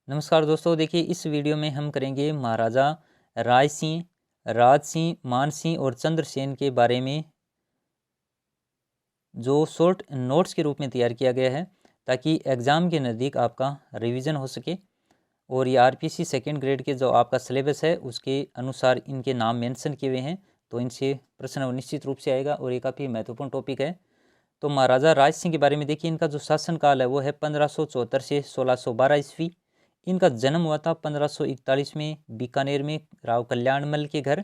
नमस्कार दोस्तों, देखिए इस वीडियो में हम करेंगे महाराजा राय सिंह, राज सिंह, मान सिंह और चंद्रसेन के बारे में, जो शॉर्ट नोट्स के रूप में तैयार किया गया है ताकि एग्ज़ाम के नज़दीक आपका रिवीजन हो सके। और ये आरपीसी सेकेंड ग्रेड के जो आपका सिलेबस है उसके अनुसार इनके नाम मेंशन किए हुए हैं, तो इनसे प्रश्न निश्चित रूप से आएगा और ये काफ़ी महत्वपूर्ण टॉपिक है। तो महाराजा राज सिंह के बारे में देखिए, इनका जो शासनकाल है वो है 1574 से 1612 ईस्वी। इनका जन्म हुआ था 1541 में बीकानेर में राव कल्याणमल के घर।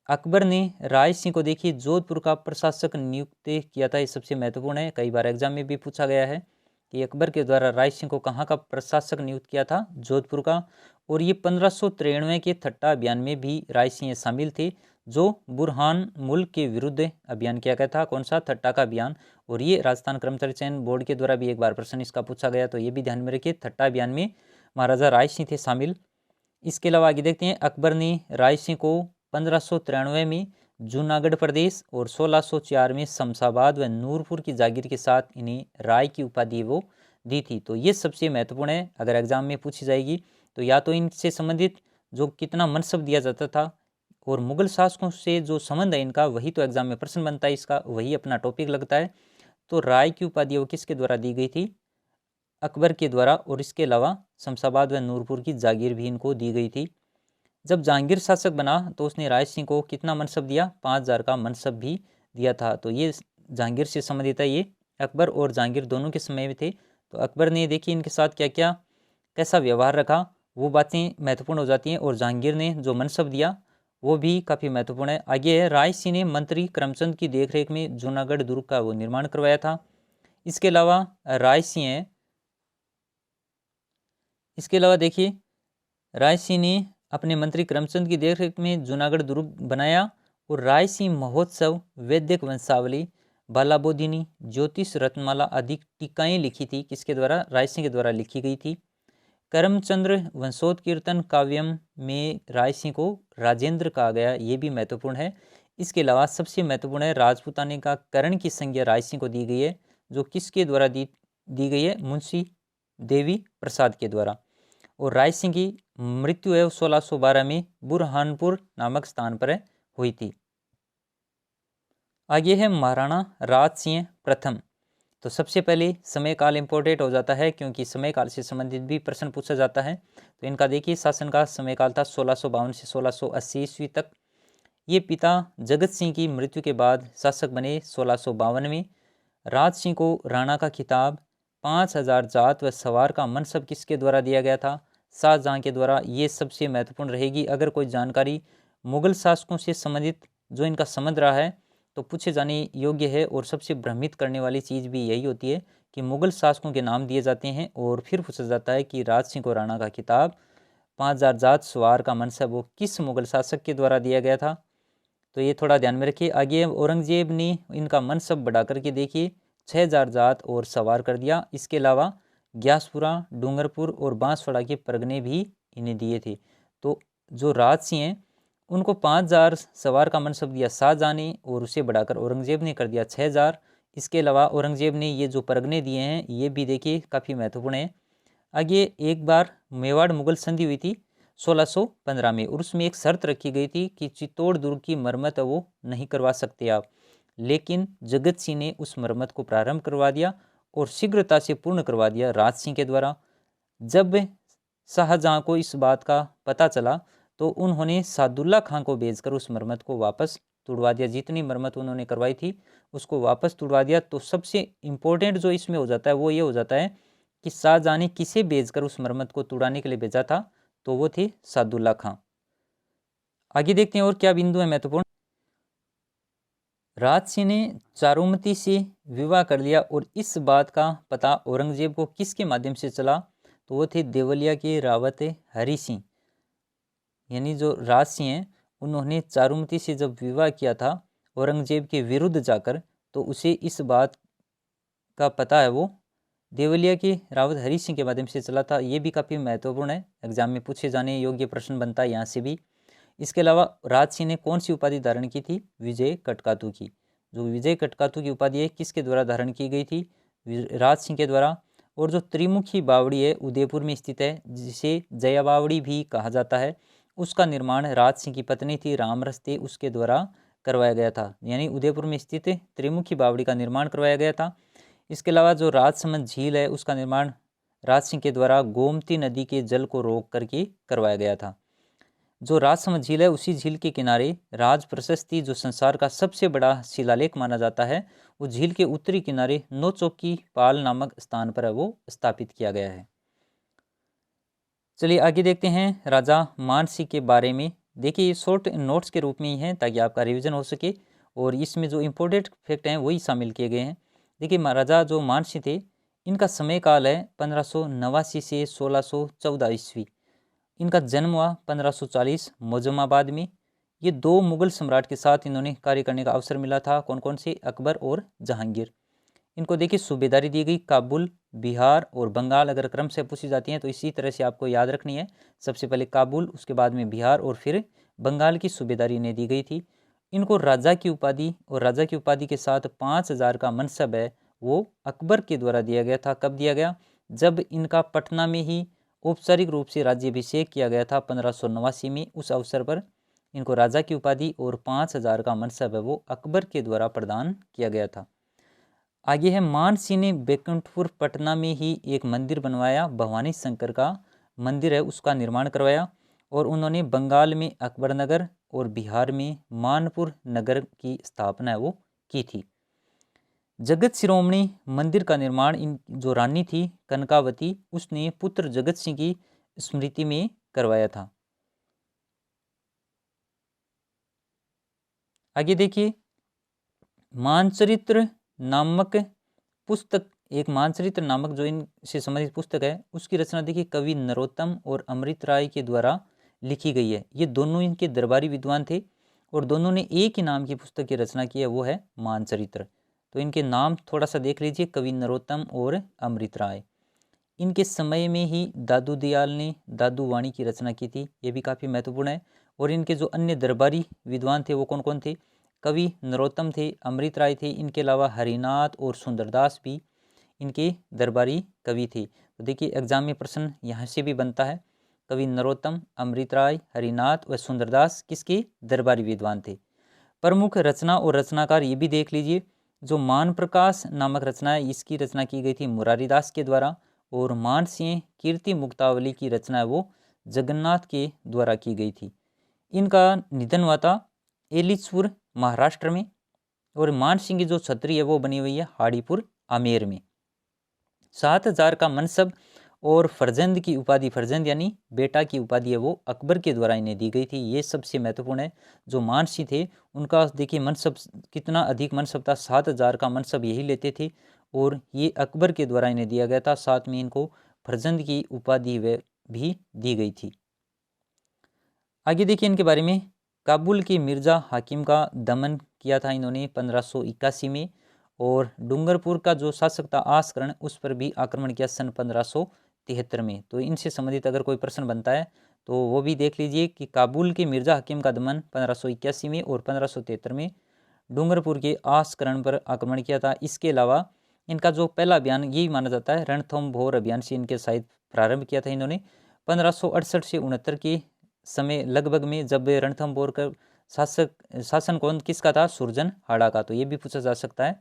अकबर ने राय सिंह को देखिए जोधपुर का प्रशासक नियुक्त किया था। ये सबसे महत्वपूर्ण है, कई बार एग्जाम में भी पूछा गया है कि अकबर के द्वारा राय सिंह को कहाँ का प्रशासक नियुक्त किया था, जोधपुर का। और ये 1593 के ठट्टा अभियान में भी राय सिंह शामिल थे, जो बुरहान मुल्क के विरुद्ध अभियान किया गया था। कौन सा? ठट्टा का अभियान। और ये राजस्थान कर्मचारी चयन बोर्ड के द्वारा भी एक बार प्रश्न इसका पूछा गया, तो ये भी ध्यान में रखिए, ठट्टा अभियान में महाराजा राय सिंह थे शामिल। इसके अलावा आगे देखते हैं, अकबर ने राय सिंह को 1593 में जूनागढ़ प्रदेश और 1604 में शमशाबाद व नूरपुर की जागीर के साथ इन्हें राय की उपाधि वो दी थी। तो ये सबसे महत्वपूर्ण है, अगर एग्जाम में पूछी जाएगी तो या तो इनसे संबंधित जो कितना मनसब दिया जाता था और मुगल शासकों से जो संबंध है इनका, वही तो एग्जाम में प्रश्न बनता है, इसका वही अपना टॉपिक लगता है। तो राय की उपाधि वो किसके द्वारा दी गई थी? अकबर के द्वारा। और इसके अलावा शमशाबाद व नूरपुर की जागीर भी इनको दी गई थी। जब जहांगीर शासक बना तो उसने राय सिंह को कितना मनसब दिया? 5000 का मनसब भी दिया था। तो ये जहांगीर से संबंधित है, ये अकबर और जहांगीर दोनों के समय में थे। तो अकबर ने देखिए इनके साथ क्या क्या कैसा व्यवहार रखा, वो बातें महत्वपूर्ण हो जाती हैं। और जहांगीर ने जो मनसब दिया वो भी काफ़ी महत्वपूर्ण है। आगे है, राय सिंह ने मंत्री करमचंद की देखरेख में जूनागढ़ दुर्ग का वो निर्माण करवाया था। इसके अलावा राय सिंह है, इसके अलावा देखिए राय सिंह ने अपने मंत्री करमचंद की देखरेख में जूनागढ़ दुर्ग बनाया। और राय सिंह महोत्सव, वैदिक वंशावली, बालाबोधिनी, ज्योतिष रत्नमाला आदि टीकाएं लिखी थी। किसके द्वारा? राय सिंह के द्वारा लिखी गई थी। करमचंद्र वंशोत्कीर्तन काव्यम में राय सिंह को राजेंद्र कहा गया, ये भी महत्वपूर्ण है। इसके अलावा सबसे महत्वपूर्ण है, राजपूताने का करण की संज्ञा राय सिंह को दी गई है, जो किसके द्वारा दी गई है? मुंशी देवी प्रसाद के द्वारा। और राय सिंह की मृत्यु है 1612 में बुरहानपुर नामक स्थान पर हुई थी। आगे है महाराणा राज सिंह प्रथम। तो सबसे पहले समय काल इंपॉर्टेंट हो जाता है, क्योंकि समय काल से संबंधित भी प्रश्न पूछा जाता है। तो इनका देखिए शासन का समय काल था 1652 से 1680 ईस्वी तक। ये पिता जगत सिंह की मृत्यु के बाद शासक बने 1652 में। राज सिंह को राणा का खिताब, 5000 जात व सवार का मनसब किसके द्वारा दिया गया था? शाहजहां के द्वारा। ये सबसे महत्वपूर्ण रहेगी, अगर कोई जानकारी मुगल शासकों से संबंधित जो इनका संबंध रहा है तो पूछे जाने योग्य है। और सबसे भ्रमित करने वाली चीज़ भी यही होती है कि मुगल शासकों के नाम दिए जाते हैं और फिर पूछा जाता है कि राज सिंह को राणा का खिताब, 5000 जात सवार का मनसब वो किस मुगल शासक के द्वारा दिया गया था। तो ये थोड़ा ध्यान में रखिए। आगे औरंगजेब ने इनका मनसब बढ़ा करके देखिए 6000 जात और सवार कर दिया। इसके अलावा ग्यासपुरा, डूंगरपुर और बांसवाड़ा के परगने भी इन्हें दिए थे। तो जो राज सिंह हैं उनको 5000 सवार का मनसब दिया शाहजहां ने, और उसे बढ़ाकर औरंगजेब ने कर दिया 6000। इसके अलावा औरंगजेब ने ये जो परगने दिए हैं ये भी देखिए काफ़ी महत्वपूर्ण है। आगे एक बार मेवाड़ मुगल संधि हुई थी 1615 में, और उसमें एक शर्त रखी गई थी कि चित्तौड़ दुर्ग की मरम्मत वो नहीं करवा सकते आप। लेकिन जगत सिंह ने उस मरम्मत को प्रारंभ करवा दिया और शीघ्रता से पूर्ण करवा दिया राज सिंह के द्वारा। जब शाहजहां को इस बात का पता चला तो उन्होंने सादुल्ला खां को भेजकर उस मरम्मत को वापस तुड़वा दिया। जितनी मरम्मत उन्होंने करवाई थी उसको वापस तुड़वा दिया। तो सबसे इम्पोर्टेंट जो इसमें हो जाता है वो ये हो जाता है कि शाहजहां ने किसे भेजकर उस मरम्मत को तुड़ाने के लिए भेजा था? तो वो थे सादुल्ला खां। आगे देखते हैं और क्या बिंदु है महत्वपूर्ण। राज सिंह ने चारुमती से विवाह कर लिया, और इस बात का पता औरंगजेब को किसके माध्यम से चला? तो वो थे देवलिया के रावत हरि सिंह। यानी जो राज सिंह हैं उन्होंने चारुमती से जब विवाह किया था औरंगजेब के विरुद्ध जाकर, तो उसे इस बात का पता है वो देवलिया के रावत हरि सिंह के माध्यम से चला था। ये भी काफ़ी महत्वपूर्ण है, एग्जाम में पूछे जाने योग्य प्रश्न बनता है यहाँ से भी। इसके अलावा राज सिंह ने कौन सी उपाधि धारण की थी? विजय कटकातू की। जो विजय कटकातू की उपाधि है किसके द्वारा धारण की गई थी? राज सिंह के द्वारा। और जो त्रिमुखी बावड़ी है उदयपुर में स्थित है, जिसे जया बावड़ी भी कहा जाता है, उसका निर्माण राज सिंह की पत्नी थी रामरस थी उसके द्वारा करवाया गया था। यानी उदयपुर में स्थित त्रिमुखी बावड़ी का निर्माण करवाया गया था। इसके अलावा जो राजसमंद झील है उसका निर्माण राज सिंह के द्वारा गोमती नदी के जल को रोक करके करवाया गया था। जो राजसमंद झील है उसी झील के किनारे राज प्रशस्ति, जो संसार का सबसे बड़ा शिलालेख माना जाता है, वो झील के उत्तरी किनारे नौचौकी पाल नामक स्थान पर है वो स्थापित किया गया है। चलिए आगे देखते हैं राजा मानसिंह के बारे में। देखिए ये शॉर्ट नोट्स के रूप में ही है ताकि आपका रिवीजन हो सके, और इसमें जो इम्पोर्टेंट फैक्ट हैं वही शामिल किए गए हैं। देखिए महाराजा जो मानसिंह थे, इनका समय काल है 1589 से 1614 ईस्वी। इनका जन्म हुआ 1540 मोजमाबाद में। ये दो मुगल सम्राट के साथ इन्होंने कार्य करने का अवसर मिला था। कौन कौन से? अकबर और जहांगीर। इनको देखिए सूबेदारी दी गई काबुल, बिहार और बंगाल। अगर क्रम से पूछी जाती हैं तो इसी तरह से आपको याद रखनी है। सबसे पहले काबुल, उसके बाद में बिहार और फिर बंगाल की सूबेदारी इन्हें दी गई थी। इनको राजा की उपाधि, और राजा की उपाधि के साथ 5000 का मनसब है वो अकबर के द्वारा दिया गया था। कब दिया गया? जब इनका पटना में ही औपचारिक रूप से राज्याभिषेक किया गया था 1589 में। उस अवसर पर इनको राजा की उपाधि और 5000 का मनसब है वो अकबर के द्वारा प्रदान किया गया था। आगे है मानसिंह ने बैकुंठपुर पटना में ही एक मंदिर बनवाया, भवानी शंकर का मंदिर है उसका निर्माण करवाया। और उन्होंने बंगाल में अकबर नगर और बिहार में मानपुर नगर की स्थापना है वो की थी। जगत शिरोमणि मंदिर का निर्माण इन जो रानी थी कनकावती, उसने पुत्र जगत सिंह की स्मृति में करवाया था। आगे देखिए मानचरित्र नामक पुस्तक, एक मानचरित्र नामक जो इनसे संबंधित पुस्तक है उसकी रचना देखिए कवि नरोत्तम और अमृत राय के द्वारा लिखी गई है। ये दोनों इनके दरबारी विद्वान थे और दोनों ने एक ही नाम की पुस्तक की रचना की है, वो है मानचरित्र। तो इनके नाम थोड़ा सा देख लीजिए, कवि नरोत्तम और अमृत राय। इनके समय में ही दादू दयाल ने दादू वाणी की रचना की थी, ये भी काफ़ी महत्वपूर्ण है। और इनके जो अन्य दरबारी विद्वान थे वो कौन कौन थे? कवि नरोत्तम थे, अमृत राय थे, इनके अलावा हरिनाथ और सुंदरदास भी इनके दरबारी कवि थे। तो देखिए एग्जाम में प्रश्न यहाँ से भी बनता है। कवि नरोत्तम, अमृत राय, हरिनाथ व सुंदरदास किसके दरबारी विद्वान थे? प्रमुख रचना और रचनाकार ये भी देख लीजिए। जो मान प्रकाश नामक रचना है इसकी रचना की गई थी मुरारीदास के द्वारा, और मानसिंह कीर्ति मुक्तावली की रचना है वो जगन्नाथ के द्वारा की गई थी। इनका निधन हुआ था एलिचपुर महाराष्ट्र में, और मानसिंह की जो छतरी है वो बनी हुई है हाड़ीपुर आमेर में। 7000 का मनसब और फरजंद की उपाधि, फरजंद यानी बेटा की उपाधि है वो अकबर के द्वारा इन्हें दी गई थी। ये सबसे महत्वपूर्ण है। जो मानसिंह थे उनका देखिए मनसब कितना अधिक मनसब था, 7000 का मनसब यही लेते थे, और ये अकबर के द्वारा इन्हें दिया गया था। साथ में इनको फरजंद की उपाधि भी दी गई थी। आगे देखिए इनके बारे में। काबुल के मिर्जा हाकिम का दमन किया था इन्होंने 1581 में, और डूंगरपुर का जो शासक था आसकरण उस पर भी आक्रमण किया सन 1573 में। तो इनसे संबंधित अगर कोई प्रश्न बनता है तो वो भी देख लीजिए कि काबुल के मिर्जा हाकिम का दमन 1581 में और 1573 में डूंगरपुर के आसकरण पर आक्रमण किया था। इसके अलावा इनका जो पहला अभियान यही माना जाता है रणथंभौर अभियान से इनके शायद प्रारंभ किया था इन्होंने 1568 से 69 के समय लगभग में, जब रणथंभौर का शासन कौन किसका था? सुरजन हाड़ा का। तो ये भी पूछा जा सकता है।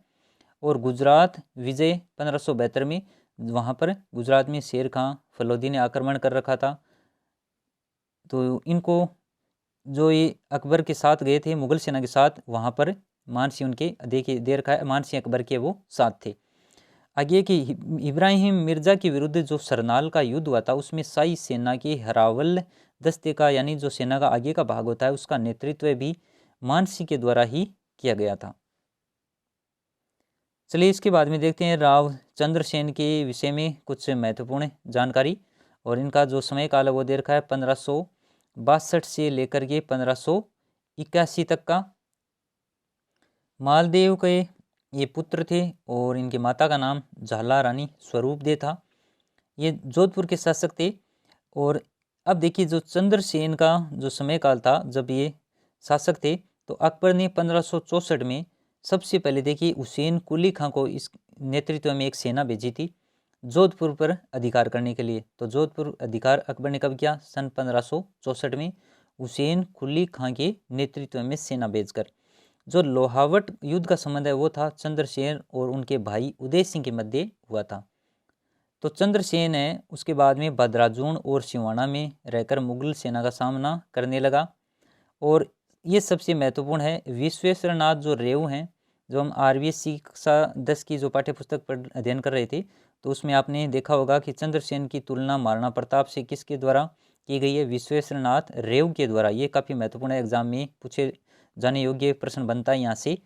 और गुजरात विजय 1572 में, वहाँ पर गुजरात में शेर खां फलोदी ने आक्रमण कर रखा था। तो इनको जो ये अकबर के साथ गए थे मुगल सेना के साथ, वहाँ पर मानसिंह उनके देखिए दे रखा है, मानसिंह अकबर के वो साथ थे। आगे कि इब्राहिम मिर्जा के विरुद्ध जो सरनाल का युद्ध हुआ था उसमें शाही सेना के हरावल दस्ते का, यानी जो सेना का आगे का भाग होता है उसका नेतृत्व भी मानसिंह के द्वारा ही किया गया था। चलिए इसके बाद में देखते हैं राव चंद्रसेन के विषय में कुछ महत्वपूर्ण जानकारी। और इनका जो समय काल है वो दे रखा है 1562 से लेकर के 1581 तक का। मालदेव के ये पुत्र थे और इनकी माता का नाम झाला रानी स्वरूप दे था। ये जोधपुर के शासक थे। और अब देखिए जो चंद्रसेन का जो समय काल था जब ये शासक थे, तो अकबर ने 1564 में सबसे पहले देखिए हुसैन कुली खां को इस नेतृत्व में एक सेना भेजी थी, जोधपुर पर अधिकार करने के लिए। तो जोधपुर अधिकार अकबर ने कब किया? सन 1564 में हुसैन कुली खां के नेतृत्व में सेना भेजकर। जो लोहावट युद्ध का संबंध है वो था चंद्रसेन और उनके भाई उदय सिंह के मध्य हुआ था। तो चंद्रसेन है उसके बाद में बदराजून और सिवाना में रहकर मुगल सेना का सामना करने लगा। और ये सबसे महत्वपूर्ण है, विश्वेश्वर नाथ जो रेव हैं, जो हम RBSC कक्षा 10 की जो पाठ्य पुस्तक पर अध्ययन कर रहे थे, तो उसमें आपने देखा होगा कि चंद्रसेन की तुलना महाराणा प्रताप से किसके द्वारा की गई है? विश्वेश्वर नाथ रेव के द्वारा। ये काफ़ी महत्वपूर्ण है, एग्जाम में पूछे जाने योग्य प्रश्न बनता है यहाँ से।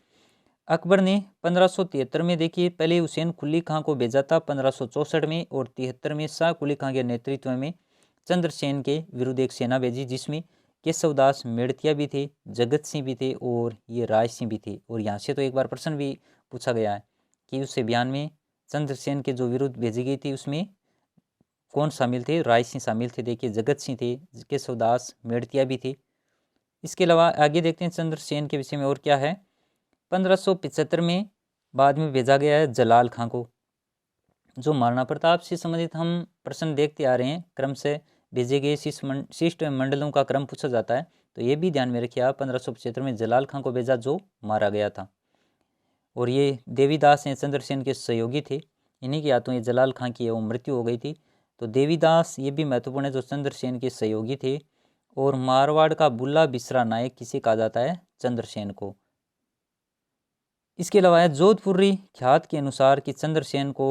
अकबर ने 1573 में देखिए पहले हुसैन कुली खां को भेजा था 1564 में, और 73 में शाह कुली खां के नेतृत्व में चंद्रसेन के विरुद्ध एक सेना भेजी, जिसमें केशवदास मेड़तिया भी थे, जगत सिंह भी थे और ये राय सिंह भी थे। और यहाँ से तो एक बार प्रश्न भी पूछा गया है कि उस अभियान में चंद्रसेन के जो विरुद्ध भेजी गई थी उसमें कौन शामिल थे? राय सिंह शामिल थे, देखिए जगत सिंह थे, केशवदास मेड़तिया भी थे। इसके अलावा आगे देखते हैं चंद्रसेन के विषय में और क्या है। 1575 में बाद में भेजा गया है जलाल खां को। जो महाराणा प्रताप से संबंधित हम प्रश्न देखते आ रहे हैं, क्रम से भेजे गए शिष्ट मंडलों का क्रम पूछा जाता है, तो ये भी ध्यान में रखिए आप। 1575 में जलाल खां को भेजा जो मारा गया था, और ये देवीदास हैं चंद्रसेन के सहयोगी थे, इन्हीं के हाथों ये जलाल खां की वो मृत्यु हो गई थी। तो देवीदास ये भी महत्वपूर्ण है, जो चंद्रसेन के सहयोगी थे। और मारवाड़ का बुल्ला बिसरा नायक किसे कहा जाता है? चंद्रसेन को। इसके अलावा है जोधपुरी ख्यात के अनुसार कि चंद्रसेन को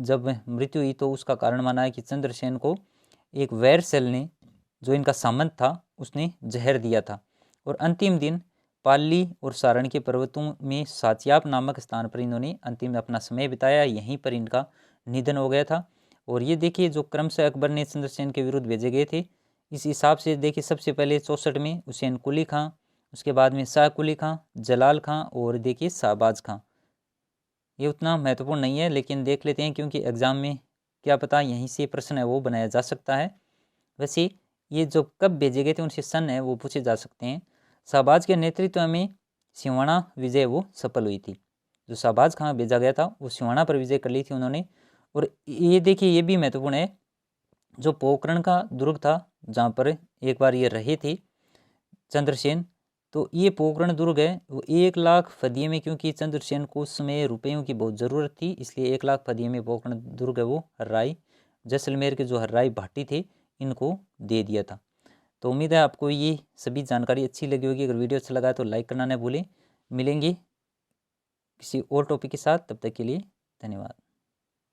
जब मृत्यु हुई तो उसका कारण माना है कि चंद्रसेन को एक वैरसेल ने, जो इनका सामंत था, उसने जहर दिया था। और अंतिम दिन पाली और सारण के पर्वतों में साचियाप नामक स्थान पर इन्होंने अंतिम अपना समय बिताया, यहीं पर इनका निधन हो गया था। और ये देखिए जो क्रम से अकबर ने चंद्रसेन के विरुद्ध भेजे गए थे, इस हिसाब से देखिए सबसे पहले 64 में हुसैन कुली खां, उसके बाद में शाह कुली खां, जलाल खां और देखिए शाहबाज खां। ये उतना महत्वपूर्ण नहीं है, लेकिन देख लेते हैं क्योंकि एग्जाम में क्या पता यहीं से प्रश्न है वो बनाया जा सकता है। वैसे ये जो कब भेजे गए थे उनसे सन है वो पूछे जा सकते हैं। शाहबाज के नेतृत्व में सिवाना विजय वो सफल हुई थी। जो शाहबाज खां भेजा गया था वो सिवाना पर विजय कर ली थी उन्होंने। और ये देखिए ये भी महत्वपूर्ण है, जो पोखरण का दुर्ग था जहाँ पर एक बार ये रहे थे चंद्रसेन, तो ये पोखरण दुर्ग है वो 1 लाख फदिये में, क्योंकि चंद्रसेन को उस समय रुपयों की बहुत ज़रूरत थी, इसलिए 1 लाख फदिये में पोखरण दुर्ग है वो हर्राई जैसलमेर के जो हर्राई भाटी थे इनको दे दिया था। तो उम्मीद है आपको ये सभी जानकारी अच्छी लगी होगी। अगर वीडियो अच्छा लगा तो लाइक करना ना भूलें। मिलेंगे किसी और टॉपिक के साथ, तब तक के लिए धन्यवाद।